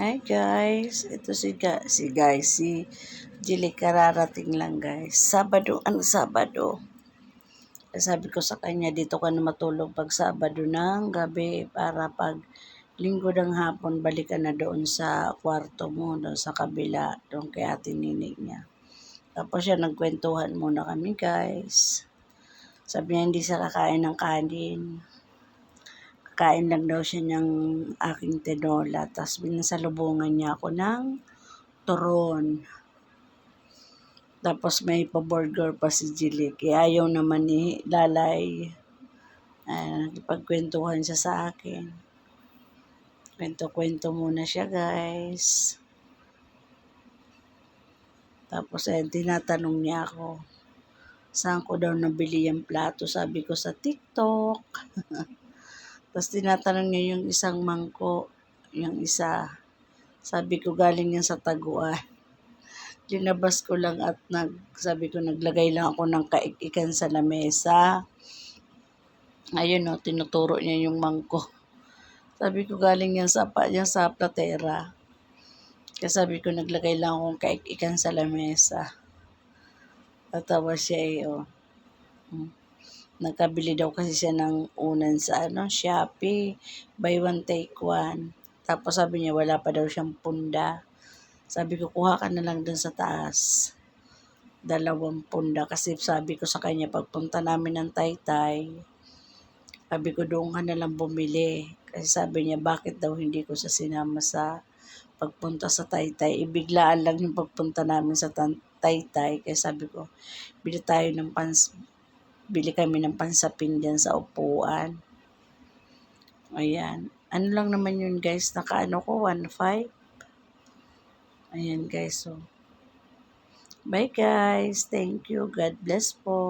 Hi guys, ito si Jilly kararating lang guys. Sabado. Sabi ko sa kanya dito ka na matulog pag Sabado ng gabi para pag Linggo ng hapon balik ka na doon sa kwarto mo, doon sa kabila, doon kay ate ninig niya. Tapos siya nagkwentuhan muna kami guys. Sabi niya hindi siya kakain ng kanin. Kain lang daw siya niyang aking tinola. Tapos binasalubungan niya ako ng turon. Tapos may pa-burger pa si Jilly. Kaya ayaw naman ni Lalay. Nakipagkwentuhan siya sa akin. Kwento-kwento muna siya guys. Tapos tinatanong niya ako. Saan ko daw nabili yung plato? Sabi ko sa TikTok. Tapos tinatanong niya yung isang mangko. Yung isa. Sabi ko galing yan sa Taguan. Linabas ko lang at sabi ko naglagay lang ako ng kaikikan sa lamesa. Ayun o, tinuturo niya yung mangko. Sabi ko galing yan sa platera. Kaya sabi ko naglagay lang akong kaikikan sa lamesa. Tatawa siya Nagkabili daw kasi siya ng unan sa Shopee. Buy one, take one. Tapos sabi niya wala pa daw siyang punda. Sabi ko kuha ka na lang dun sa taas. 2 punda kasi sabi ko sa kanya pagpunta namin ng Taytay, sabi ko doon ka na lang bumili. Kasi sabi niya bakit daw hindi ko siya sinama sa pagpunta sa Taytay. Ibiglaan lang yung pagpunta namin sa Taytay. Kaya sabi ko bili kami ng pansapin dyan sa upuan. Ayan. Ano lang naman yun guys, nakaano ko, 1.5. Ayan guys, Bye guys. Thank you. God bless po.